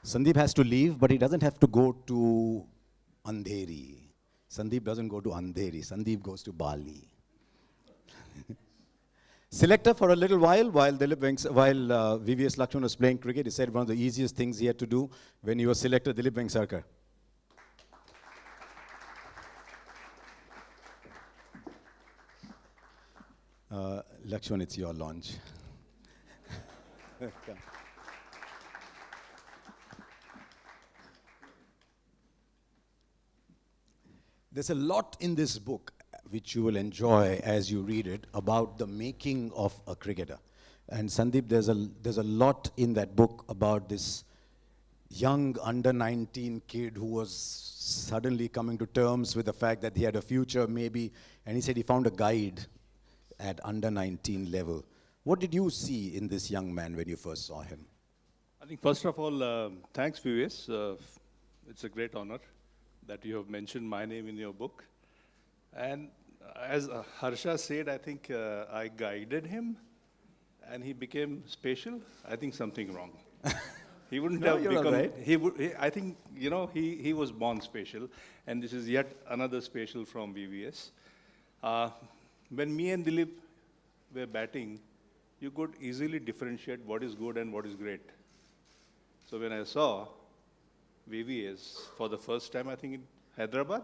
Sandeep has to leave, but he doesn't have to go to Andheri. Sandeep doesn't go to Andheri. Sandeep goes to Bali. Selector for a little while VVS Lakshman was playing cricket, he said one of the easiest things he had to do when he was selector, Dilip Vengsarkar. Lakshman, it's your launch. There's a lot in this book which you will enjoy as you read it about the making of a cricketer. And Sandeep, there's a lot in that book about this young under-19 kid who was suddenly coming to terms with the fact that he had a future maybe, and he said he found a guide at under-19 level. What did you see in this young man when you first saw him? I think first of all, thanks Vives. It's a great honor that you have mentioned my name in your book. And as Harsha said, I think I guided him and he became special. I think something wrong. He wouldn't No, have you're become, all right. I think, he was born special, and this is yet another special from VVS. When me and Dilip were batting, you could easily differentiate what is good and what is great. So when I saw VVS for the first time, I think in Hyderabad,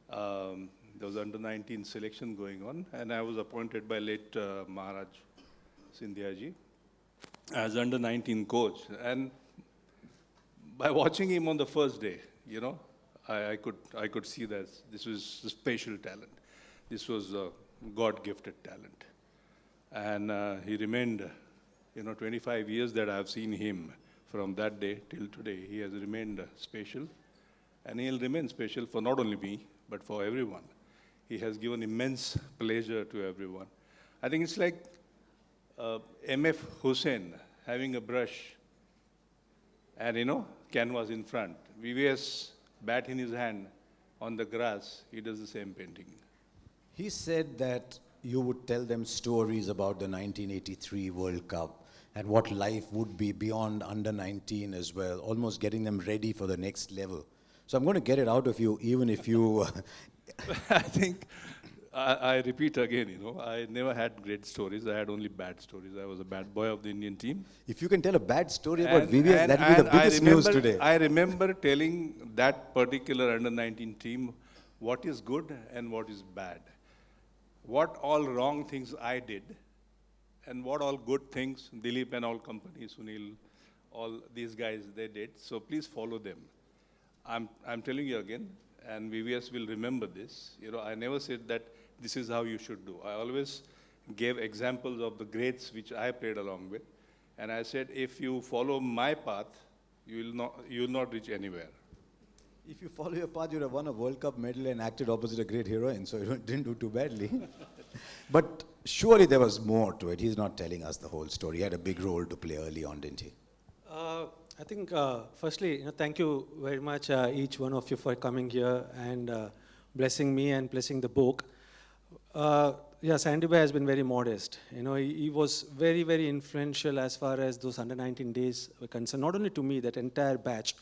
there was under-19 selection going on, and I was appointed by late Maharaj Sindhya ji as under-19 coach. And by watching him on the first day, I could see that this was a special talent. This was a God-gifted talent. And he remained, 25 years that I have seen him from that day till today. He has remained special, and he'll remain special for not only me, but for everyone. He has given immense pleasure to everyone. I think it's like M.F. Hussain having a brush and, canvas in front. VVS bat in his hand on the grass, he does the same painting. He said that you would tell them stories about the 1983 World Cup and what life would be beyond under-19 as well, almost getting them ready for the next level. So I'm going to get it out of you, even if you... I think, I repeat again, I never had great stories. I had only bad stories. I was a bad boy of the Indian team. If you can tell a bad story about VVS, that will be the biggest news today. I remember telling that particular under-19 team what is good and what is bad. What all wrong things I did, and what all good things Dilip and all company, Sunil, all these guys, they did. So please follow them. I'm telling you again, and VVS will remember this. I never said that this is how you should do. I always gave examples of the greats which I played along with. And I said, if you follow my path, you will not reach anywhere. If you follow your path, you'd have won a World Cup medal and acted opposite a great heroine, so you didn't do too badly. But surely there was more to it. He's not telling us the whole story. He had a big role to play early on, didn't he? I think, firstly, thank you very much, each one of you, for coming here and blessing me and blessing the book. Sandy Bhai has been very modest. He was very, very influential as far as those under-19 days were concerned. Not only to me, that entire batch.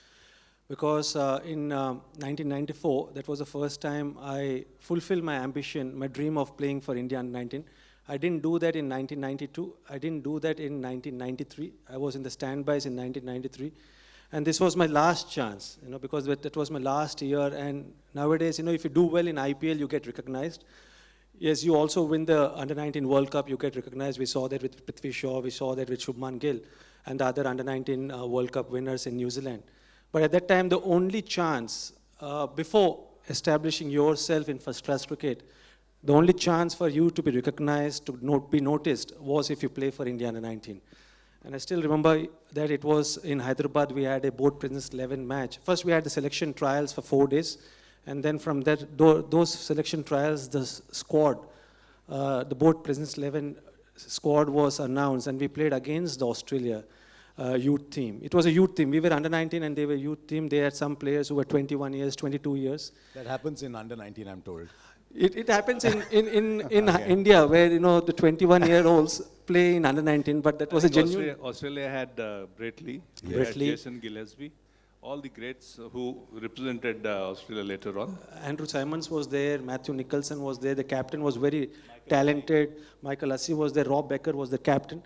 Because in 1994, that was the first time I fulfilled my ambition, my dream of playing for India under-19. I didn't do that in 1992. I didn't do that in 1993. I was in the standbys in 1993. And this was my last chance, because that was my last year. And nowadays, if you do well in IPL, you get recognized. Yes, you also win the under-19 World Cup, you get recognized. We saw that with Prithvi Shaw, we saw that with Shubman Gill, and the other under-19 World Cup winners in New Zealand. But at that time, the only chance, before establishing yourself in first-class cricket, the only chance for you to be recognized, to be noticed, was if you play for India under-19. And I still remember that it was in Hyderabad, we had a board presence 11 match. First, we had the selection trials for 4 days. And then from that, those selection trials, the squad, the board presence 11 squad was announced, and we played against the Australia youth team. It was a youth team. We were under-19 and they were youth team. They had some players who were 21 years, 22 years. That happens in under-19, I'm told. It happens in Okay. India where, you know, the 21-year-olds play in under 19, but that was a genuine. Australia had Brett Lee, they Brett had Lee. Jason Gillespie, all the greats who represented Australia later on. Andrew Simons was there, Matthew Nicholson was there, the captain was very talented, Michael Hussey was there, Rob Becker was the captain,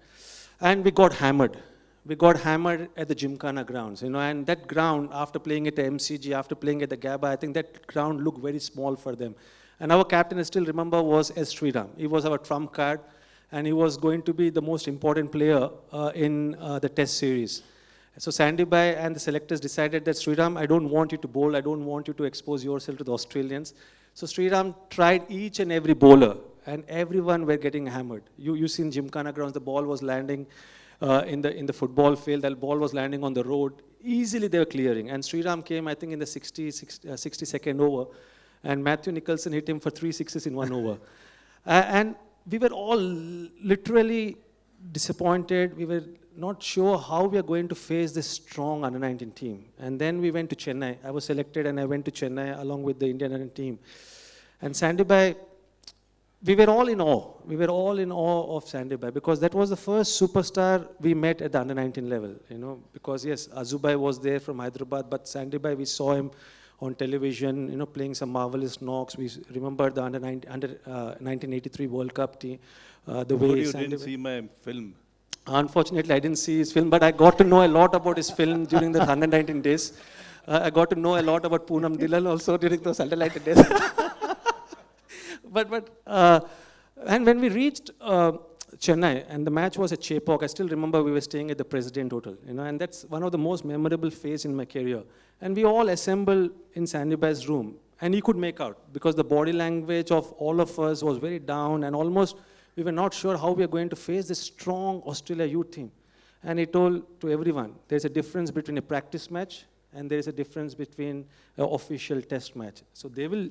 and we got hammered. We got hammered at the Gymkhana grounds, you know, and that ground, after playing at the MCG, after playing at the Gabba, I think that ground looked very small for them. And our captain, I still remember, was S. Sriram. He was our trump card, and he was going to be the most important player in the test series. So Sandy Bai and the selectors decided that, Sriram, I don't want you to bowl, I don't want you to expose yourself to the Australians. So Sriram tried each and every bowler, and everyone were getting hammered. You see in Gymkhana grounds, the ball was landing in the football field, the ball was landing on the road. Easily they were clearing. And Sriram came, I think, in the 62nd over, and Matthew Nicholson hit him for 3 sixes in 1 over. And we were all literally disappointed. We were not sure how we are going to face this strong under-19 team. And then we went to Chennai. I was selected and I went to Chennai along with the Indian under team. And Sandy Bai, we were all in awe. We were all in awe of Sandy Bai because that was the first superstar we met at the under-19 level. You know, because yes, Azubai was there from Hyderabad, but Sandy Bai, we saw him on television, you know, playing some marvelous knocks. We remember the under 1983 World Cup team, the way You Sandy didn't Bai. see my film. Unfortunately, I didn't see his film, but I got to know a lot about his film during the 119 days. I got to know a lot about Poonam Dhillon also during those 119 days. And when we reached Chennai, and the match was at Chepauk, I still remember we were staying at the President Hotel, you know, and that's one of the most memorable phase in my career. And we all assembled in Sandy Bai's room, and he could make out because the body language of all of us was very down, and almost we were not sure how we are going to face this strong Australia youth team. And he told to everyone, there's a difference between a practice match and there's a difference between an official test match. So they will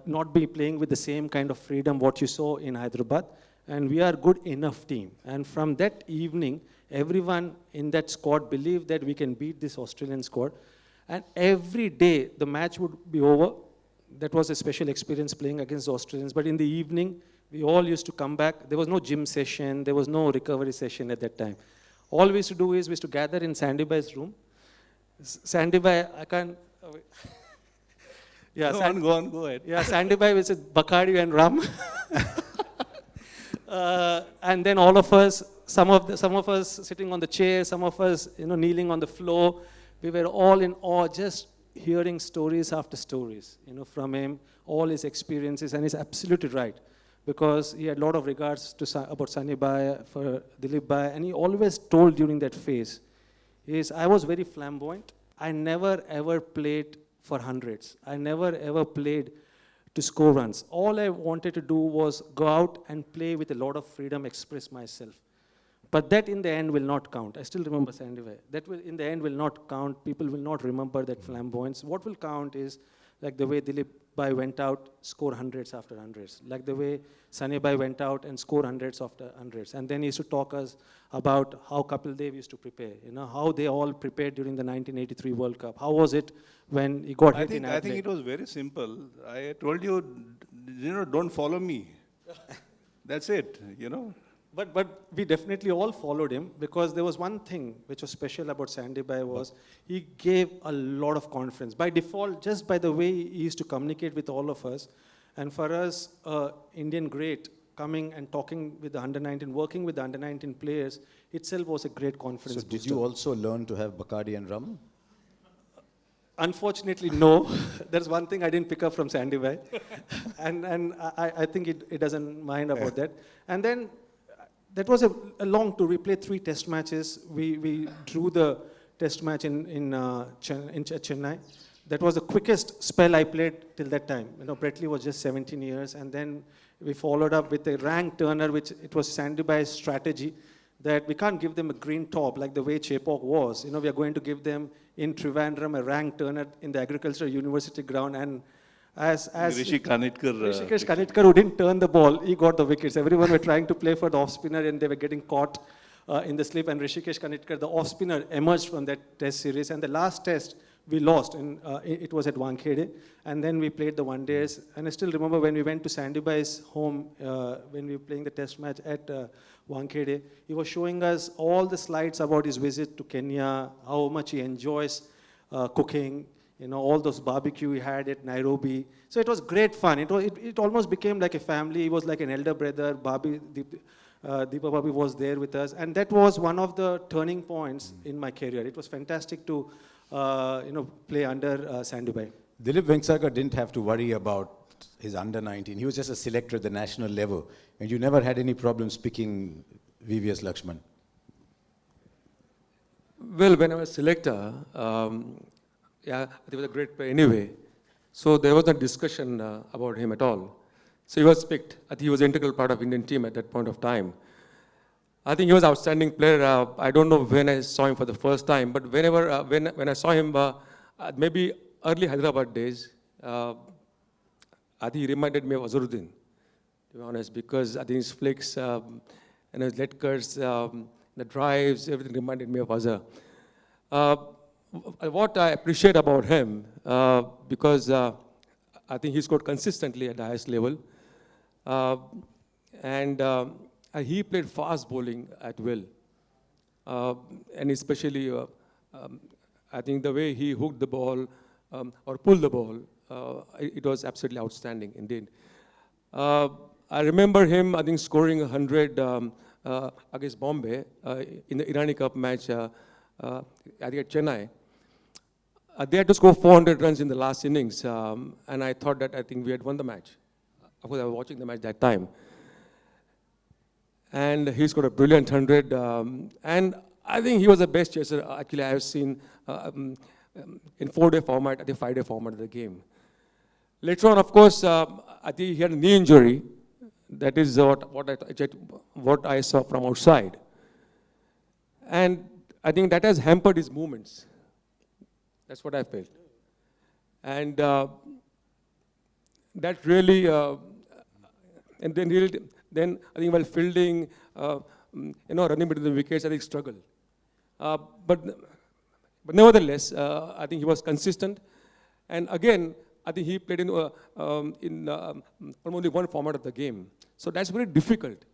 not be playing with the same kind of freedom what you saw in Hyderabad, and we are good enough team. And from that evening, everyone in that squad believed that we can beat this Australian squad. And every day the match would be over. That was a special experience playing against the Australians. But in the evening, we all used to come back. There was no gym session. There was no recovery session at that time. All we used to do is we used to gather in Sandy Bai's room. Sandy Bai, I can't. Yeah, Go on, go ahead. yeah, Sandy Bai was with Bacardi and rum. And then all of us, some of us sitting on the chair, some of us, you know, kneeling on the floor. We were all in awe, just hearing stories after stories, you know, from him, all his experiences, and he's absolutely right, because he had a lot of regards to about Sunny Bai, for Dilip Bai, and he always told during that phase, I was very flamboyant. I never ever played for hundreds. I never ever played to score runs. All I wanted to do was go out and play with a lot of freedom, express myself. But that in the end will not count. I still remember Sandy Bai. That will, in the end will not count. People will not remember that flamboyance. What will count is like the way Dilip Bai went out, score hundreds after hundreds. Like the way Sunny Bai went out and score hundreds after hundreds. And then he used to talk us about how Kapil Dev used to prepare, you know, how they all prepared during the 1983 World Cup. How was it when he got hit in I think Adelaide? it was very simple. I told you, you know, don't follow me. That's it, you know. But we definitely all followed him, because there was one thing which was special about Sandy Bai was he gave a lot of confidence. By default, just by the way he used to communicate with all of us, and for us, Indian great, coming and talking with the under-19, working with the under-19 players, itself was a great confidence So did booster. you also learn to have Bacardi and rum? Unfortunately, no. There's one thing I didn't pick up from Sandy Bai. and I think it doesn't mind about that. And then that was a long tour. We played 3 test matches. We drew the test match in Chennai. That was the quickest spell I played till that time. You know, Brett Lee was just 17 years. And then we followed up with a rank turner, which it was Sandy Bai's strategy that we can't give them a green top like the way Chepauk was. You know, we are going to give them in Trivandrum a rank turner in the Agricultural University ground. And as Rishi Kanitkar. Rishikesh Kanitkar, who didn't turn the ball, he got the wickets. Everyone were trying to play for the off-spinner and they were getting caught in the slip. And Rishikesh Kanitkar, the off-spinner, emerged from that test series. And the last test, we lost, and it was at Wankhede, and then we played the one days. And I still remember when we went to Sandibai's home, when we were playing the test match at Wankhede, he was showing us all the slides about his visit to Kenya, how much he enjoys cooking, all those barbecue he had at Nairobi. So it was great fun. It almost became like a family. He was like an elder brother. Deepa Babi was there with us, and that was one of the turning points in my career. It was fantastic to, play under Sandubai. Dilip Vengsarkar didn't have to worry about his under 19. He was just a selector at the national level, and you never had any problems picking VVS Lakshman. Well, when I was selector, yeah, he was a great player anyway. So there was no discussion about him at all. So he was picked. I think he was an integral part of Indian team at that point of time. I think he was an outstanding player. I don't know when I saw him for the first time, but whenever when I saw him, maybe early Hyderabad days, I think he reminded me of Azharuddin, to be honest, because I think his flicks and his lead cuts, the drives, everything reminded me of Azhar. What I appreciate about him, because I think he scored consistently at the highest level. And he played fast bowling at will. And especially, I think the way he hooked the ball or pulled the ball, it was absolutely outstanding indeed. I remember him, I think, scoring 100 against Bombay in the Irani Cup match, I think at Chennai. They had to score 400 runs in the last innings, and I thought that I think we had won the match. Of course, I was watching the match that time. And he scored a brilliant 100, and I think he was the best chaser actually I have seen in 4-day format, I think 5-day format of the game. Later on, of course, I think he had a knee injury. That is what I saw from outside. And I think that has hampered his movements. That's what I felt. And that really, and then I think while fielding, running between the wickets, I think struggled. But nevertheless, I think he was consistent. And again, I think he played in only one format of the game. So that's very difficult.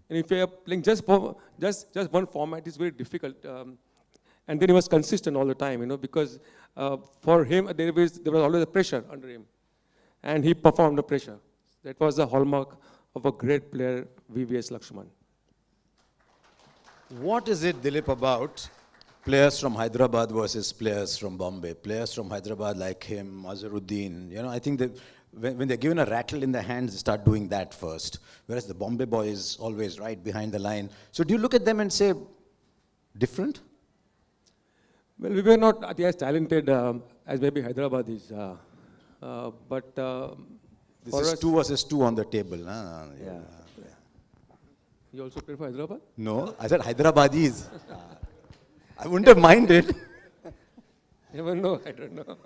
And if you are playing just one format, it's very difficult. And then he was consistent all the time, because for him, there was always a pressure under him. And he performed the pressure. That was the hallmark of a great player, VVS Lakshman. What is it, Dilip, about players from Hyderabad versus players from Bombay? Players from Hyderabad like him, Azharuddin, I think that when they're given a rattle in their hands, they start doing that first. Whereas the Bombay boy is always right behind the line. So do you look at them and say, different? Well, we were not as talented as maybe Hyderabad is. But this is 2 versus 2 on the table. Huh? Yeah. You also play for Hyderabad? No, I said Hyderabadis. I wouldn't have minded. Never know, I don't know.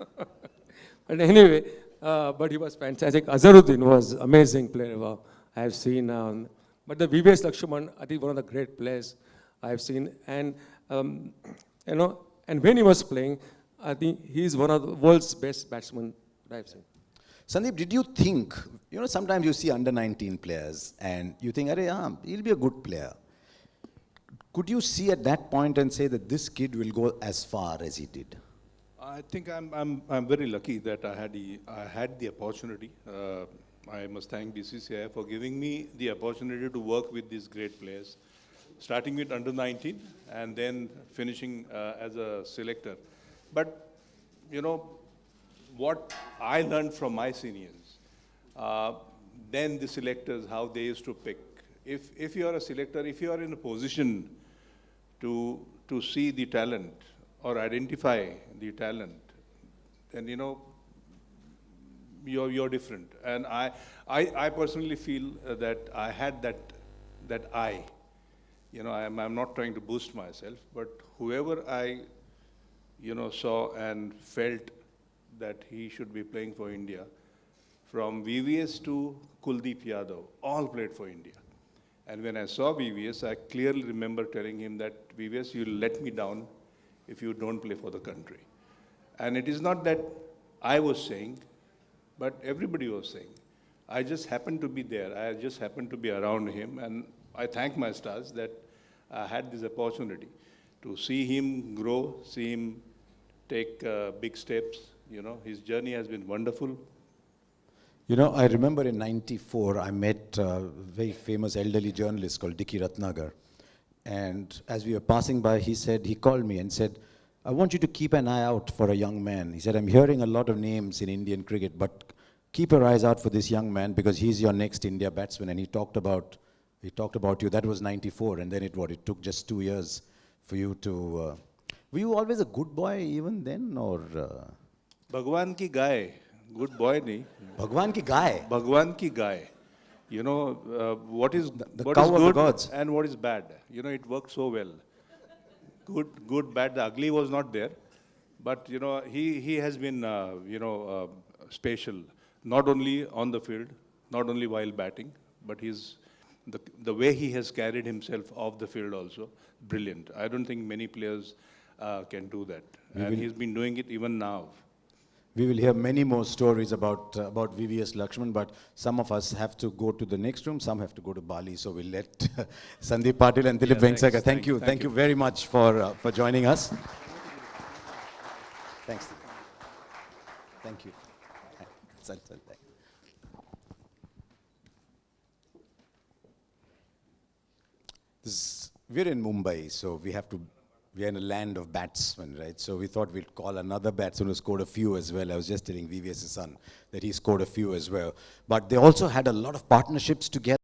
But anyway, but he was fantastic. Azharuddin was amazing player I have seen. But the VVS Lakshman, I think one of the great players I have seen. And, and when he was playing, I think he's one of the world's best batsmen that I've seen. Sandeep, did you think, sometimes you see under 19 players and you think, he'll be a good player. Could you see at that point and say that this kid will go as far as he did? I think I'm very lucky that I had the opportunity. I must thank BCCI for giving me the opportunity to work with these great players, starting with under 19 and then finishing as a selector. But what I learned from my seniors, then the selectors, how they used to pick. If you are a selector, if you are in a position to see the talent or identify the talent, then you're different. And I personally feel that I had that eye. I'm not trying to boost myself, but whoever I saw and felt that he should be playing for India, from VVS to Kuldeep Yadav, all played for India. And when I saw VVS, I clearly remember telling him that, VVS, you'll let me down if you don't play for the country. And it is not that I was saying, but everybody was saying. I just happened to be there. I just happened to be around him. And I thank my stars that I had this opportunity to see him grow, see him take big steps. You know, his journey has been wonderful. You know, I remember in '94, I met a very famous elderly journalist called Dickie Ratnagar. And as we were passing by, he called me and said, I want you to keep an eye out for a young man. He said, I'm hearing a lot of names in Indian cricket, but keep your eyes out for this young man because he's your next India batsman. And he talked about you. That was '94, and then it took just 2 years for you to. Were you always a good boy even then, or? Bhagwan ki guy, good boy nahi. Bhagwan ki guy. Bhagwan ki guy. You know, what is The what cow is of the good gods. and what is bad. You know, it worked so well. Good, bad. The ugly was not there, but you know, he has been special. Not only on the field, not only while batting, but the way he has carried himself off the field also brilliant. I don't think many players can do that, and he's been doing it even now. We will hear many more stories about VVS Lakshman, but some of us have to go to the next room, some have to go to Bali, so we'll let Sandeep Patil and Dilip thanks, Vengsarkar. Thank thank you you. very much for joining us. Thanks. Thank you. We're in Mumbai, so we are in a land of batsmen, right? So we thought we'd call another batsman who scored a few as well. I was just telling VVS's son that he scored a few as well. But they also had a lot of partnerships together.